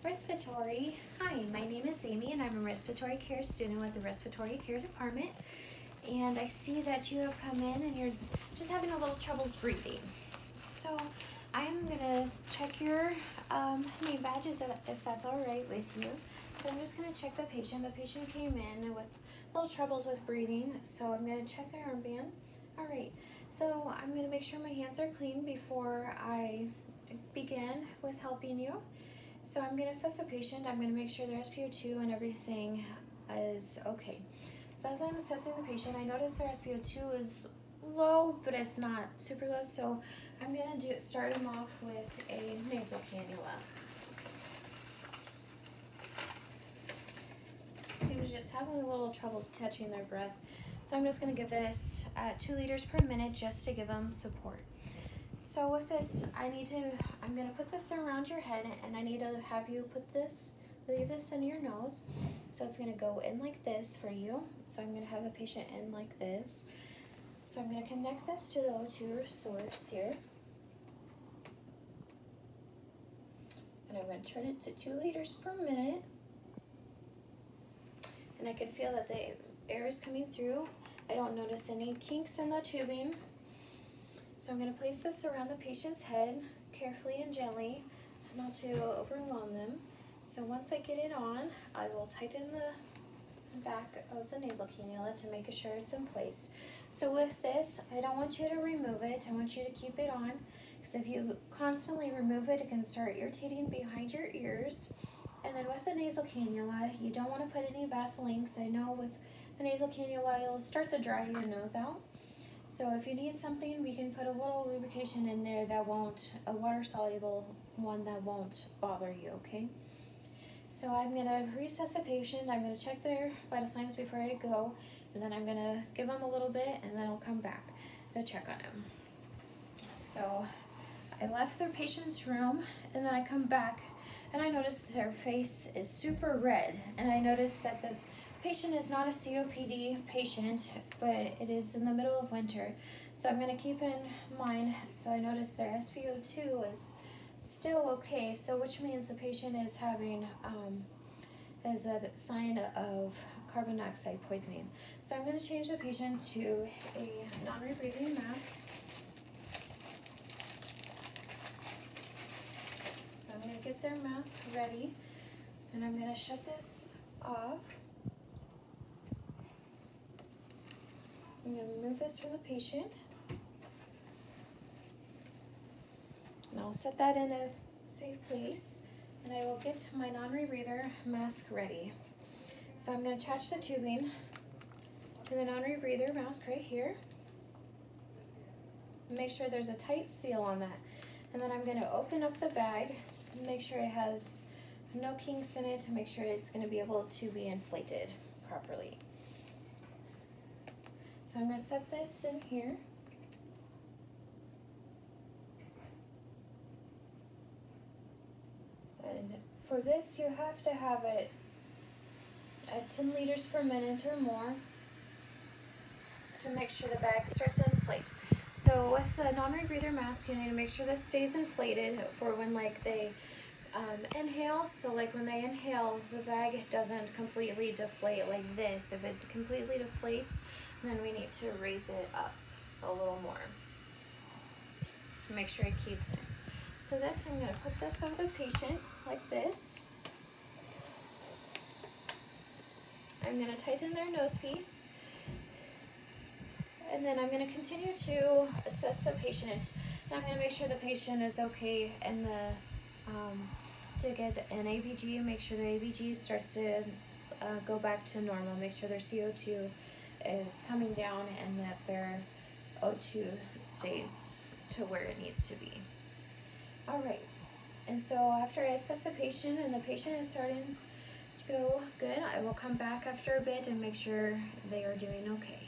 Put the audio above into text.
Respiratory. Hi, my name is Amy and I'm a respiratory care student with the respiratory care department. And I see that you have come in and you're just having a little troubles breathing. So I am gonna check your name badges if that's all right with you. So I'm just gonna check the patient. The patient came in with little troubles with breathing. So I'm gonna check their armband. All right, so I'm gonna make sure my hands are clean before I begin with helping you. So I'm going to assess the patient. I'm going to make sure their SpO2 and everything is okay. So as I'm assessing the patient, I notice their SpO2 is low, but it's not super low. So I'm going to start them off with a nasal cannula. He was just having a little troubles catching their breath. So I'm just going to give this at 2 liters per minute just to give them support. So with this, I'm going to put this around your head, and I need to have you leave this in your nose. So it's going to go in like this for you. So I'm going to have the patient in like this. So I'm going to connect this to the O2 source here. And I'm going to turn it to 2 liters per minute. And I can feel that the air is coming through. I don't notice any kinks in the tubing. So I'm going to place this around the patient's head carefully and gently, not to overwhelm them. So once I get it on, I will tighten the back of the nasal cannula to make sure it's in place. So with this, I don't want you to remove it. I want you to keep it on, because if you constantly remove it, it can start irritating behind your ears. And then with the nasal cannula, you don't want to put any Vaseline, because I know with the nasal cannula, you'll start to dry your nose out. So if you need something, we can put a little lubrication in there that won't, a water-soluble one that won't bother you, okay? So I'm going to reassess the patient. I'm going to check their vital signs before I go, and then I'm going to give them a little bit, and then I'll come back to check on them. So I left the patient's room, and then I come back, and I notice their face is super red, and I notice that the patient is not a COPD patient, but it is in the middle of winter. So I'm going to keep in mind, so I notice their SpO2 is still okay, so which means the patient is having, is a sign of carbon dioxide poisoning. So I'm going to change the patient to a non-rebreathing mask. So I'm going to get their mask ready, and I'm going to shut this off. I'm going to remove this from the patient, and I'll set that in a safe place, and I will get my non-rebreather mask ready. So I'm going to attach the tubing to the non-rebreather mask right here. Make sure there's a tight seal on that, and then I'm going to open up the bag and make sure it has no kinks in it to make sure it's going to be able to be inflated properly. So I'm going to set this in here. And for this, you have to have it at 10 liters per minute or more to make sure the bag starts to inflate. So with the non-rebreather mask, you need to make sure this stays inflated for when they inhale. So like when they inhale, the bag doesn't completely deflate like this. If it completely deflates, then we need to raise it up a little more to make sure it keeps. So this, I'm going to put this over the patient like this. I'm going to tighten their nose piece. And then I'm going to continue to assess the patient. And I'm going to make sure the patient is okay and to get an ABG, make sure their ABG starts to go back to normal, make sure their CO2 is coming down and that their O2 stays to where it needs to be. All right, and so after I assess the patient and the patient is starting to go good, I will come back after a bit and make sure they are doing okay.